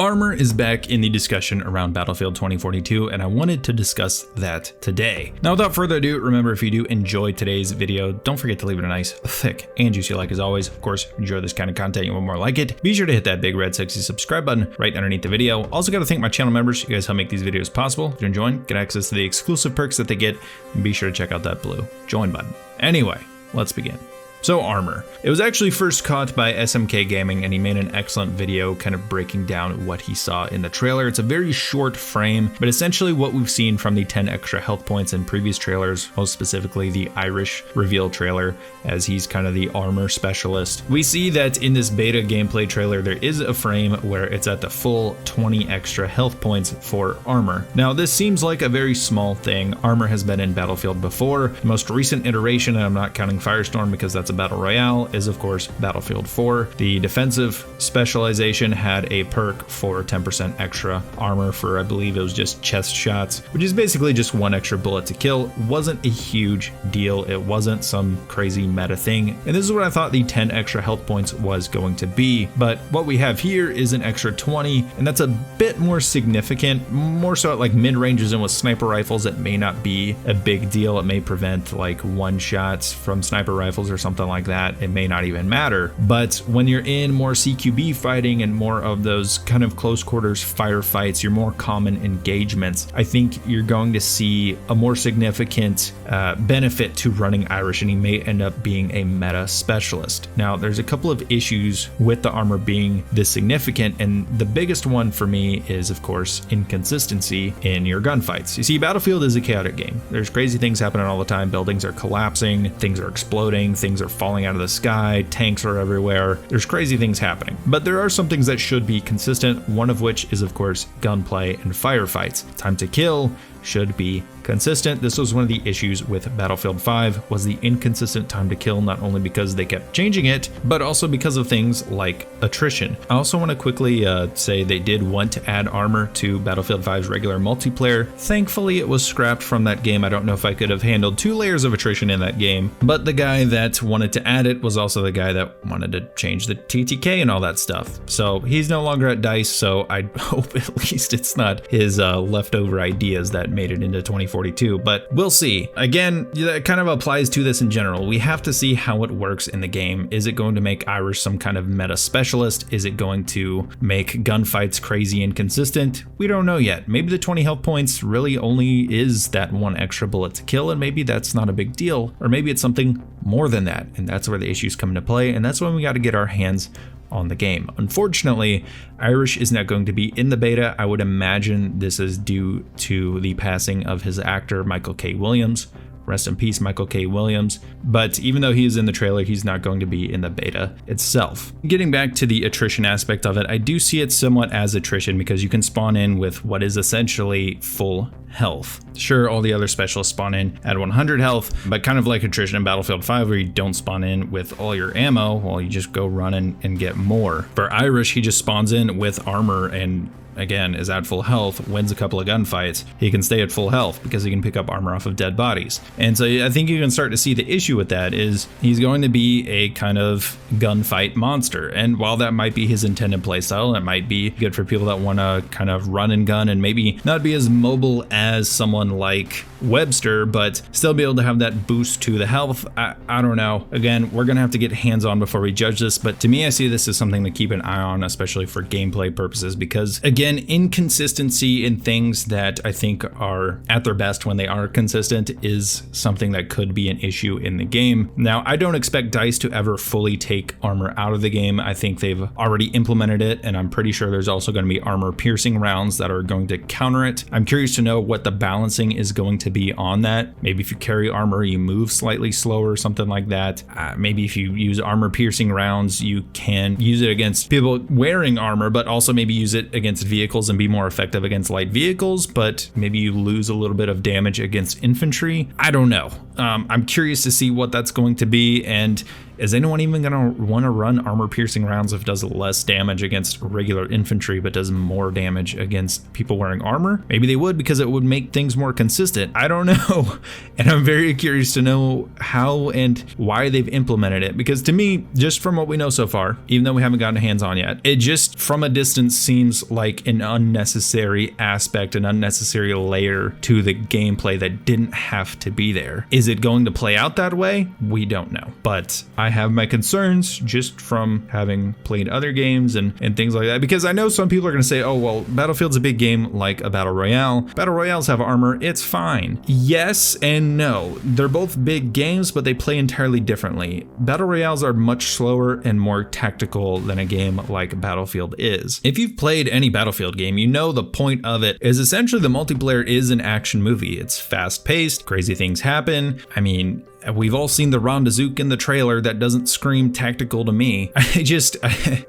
Armor is back in the discussion around Battlefield 2042, and I wanted to discuss that today. Now, without further ado, remember, if you do enjoy today's video, don't forget to leave it a nice, thick, and juicy like as always. Of course, if you enjoy this kind of content, you want more like it, be sure to hit that big red sexy subscribe button right underneath the video. Also got to thank my channel members. You guys help make these videos possible. If you're enjoying, get access to the exclusive perks that they get, and be sure to check out that blue join button. Anyway, let's begin. So Armor. It was actually first caught by SMK Gaming, and he made an excellent video kind of breaking down what he saw in the trailer. It's a very short frame, but essentially what we've seen from the 10 extra health points in previous trailers, most specifically the Irish reveal trailer, as he's kind of the armor specialist. We see that in this beta gameplay trailer, there is a frame where it's at the full 20 extra health points for Armor. Now, this seems like a very small thing. Armor has been in Battlefield before. The most recent iteration, and I'm not counting Firestorm because that's a Battle Royale, is of course Battlefield 4. The defensive specialization had a perk for 10% extra armor for, I believe it was just chest shots, which is basically just one extra bullet to kill. It wasn't a huge deal. It wasn't some crazy meta thing. And this is what I thought the 10 extra health points was going to be. But what we have here is an extra 20, and that's a bit more significant, more so at like mid-ranges, and with sniper rifles, it may not be a big deal. It may prevent like one shots from sniper rifles or something like that. It may not even matter. But when you're in more CQB fighting and more of those kind of close quarters firefights, your more common engagements, I think you're going to see a more significant benefit to running Irish, and he may end up being a meta specialist. Now, there's a couple of issues with the armor being this significant, and the biggest one for me is, of course, inconsistency in your gunfights. You see, Battlefield is a chaotic game. There's crazy things happening all the time. Buildings are collapsing, things are exploding, things are falling out of the sky, tanks are everywhere. There's crazy things happening. But there are some things that should be consistent, one of which is, of course, gunplay and firefights. Time to kill should be consistent. This was one of the issues with Battlefield 5, was the inconsistent time to kill, not only because they kept changing it, but also because of things like attrition. I also want to quickly say they did want to add armor to Battlefield 5's regular multiplayer. Thankfully, it was scrapped from that game. I don't know if I could have handled 2 layers of attrition in that game, but the guy that wanted to add it was also the guy that wanted to change the TTK and all that stuff. So he's no longer at DICE, so I hope at least it's not his leftover ideas that made it into 2042, but we'll see. Again, that kind of applies to this in general. We have to see how it works in the game. Is it going to make Irish some kind of meta specialist? Is it going to make gunfights crazy and consistent? We don't know yet. Maybe the 20 health points really only is that one extra bullet to kill, and maybe that's not a big deal, or maybe it's something more than that, and that's where the issues come into play, and that's when we got to get our hands on the game. Unfortunately, Irish is not going to be in the beta. I would imagine this is due to the passing of his actor, Michael K. Williams. Rest in peace, Michael K. Williams. But even though he is in the trailer, he's not going to be in the beta itself. Getting back to the attrition aspect of it, I do see it somewhat as attrition because you can spawn in with what is essentially full health. Sure, all the other specialists spawn in at 100 health, but kind of like attrition in Battlefield 5 where you don't spawn in with all your ammo, well, you just go run and get more. For Irish, he just spawns in with armor and again is at full health, wins a couple of gunfights. He can stay at full health because he can pick up armor off of dead bodies. And so I think you can start to see the issue with that is he's going to be a kind of gunfight monster. And while that might be his intended playstyle, it might be good for people that want to kind of run and gun and maybe not be as mobile as someone like Webster, but still be able to have that boost to the health. I don't know. Again, we're gonna have to get hands-on before we judge this, but to me, I see this as something to keep an eye on, especially for gameplay purposes, because again, inconsistency in things that I think are at their best when they are consistent is something that could be an issue in the game. Now, I don't expect DICE to ever fully take armor out of the game. I think they've already implemented it, and I'm pretty sure there's also going to be armor piercing rounds that are going to counter it. I'm curious to know what the balancing is going to be on that. Maybe if you carry armor, you move slightly slower or something like that. Maybe if you use armor piercing rounds, you can use it against people wearing armor, but also maybe use it against vehicles and be more effective against light vehicles, but maybe you lose a little bit of damage against infantry. I don't know. I'm curious to see what that's going to be, and is anyone even going to want to run armor-piercing rounds if it does less damage against regular infantry but does more damage against people wearing armor? Maybe they would, because it would make things more consistent. I don't know. And I'm very curious to know how and why they've implemented it, because to me, just from what we know so far, even though we haven't gotten hands on yet, it just from a distance seems like an unnecessary aspect, an unnecessary layer to the gameplay that didn't have to be there. Is it going to play out that way? We don't know. But I have my concerns just from having played other games and things like that, because I know some people are going to say, oh, well, Battlefield's a big game like a Battle Royale. Battle Royales have armor, it's fine. Yes and no. They're both big games, but they play entirely differently. Battle Royales are much slower and more tactical than a game like Battlefield is. If you've played any Battlefield game, you know the point of it is essentially the multiplayer is an action movie. It's fast-paced, crazy things happen. I mean, we've all seen the Ronda in the trailer. That doesn't scream tactical to me.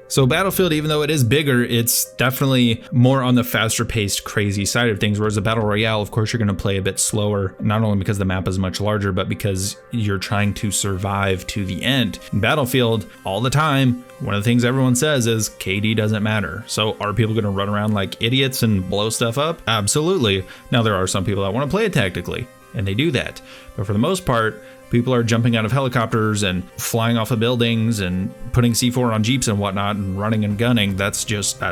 So Battlefield, even though it is bigger, it's definitely more on the faster paced, crazy side of things. Whereas a Battle Royale, of course, you're going to play a bit slower, not only because the map is much larger, but because you're trying to survive to the end. In Battlefield, all the time, one of the things everyone says is KD doesn't matter. So are people going to run around like idiots and blow stuff up? Absolutely. Now, there are some people that want to play it tactically, and they do that. But for the most part, people are jumping out of helicopters and flying off of buildings and putting C4 on Jeeps and whatnot and running and gunning. That's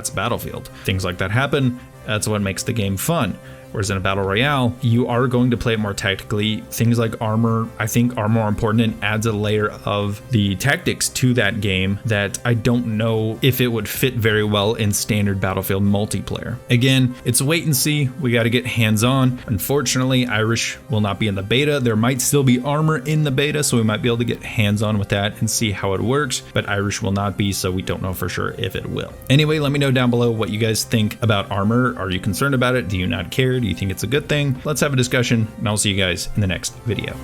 Battlefield. Things like that happen. That's what makes the game fun. Whereas in a Battle Royale, you are going to play it more tactically. Things like armor, I think, are more important and adds a layer of the tactics to that game that I don't know if it would fit very well in standard Battlefield multiplayer. Again, it's a wait and see. We got to get hands-on. Unfortunately, Irish will not be in the beta. There might still be armor in the beta, so we might be able to get hands-on with that and see how it works, but Irish will not be, so we don't know for sure if it will. Anyway, let me know down below what you guys think about armor. Are you concerned about it? Do you not care? Do you think it's a good thing? Let's have a discussion, and I'll see you guys in the next video.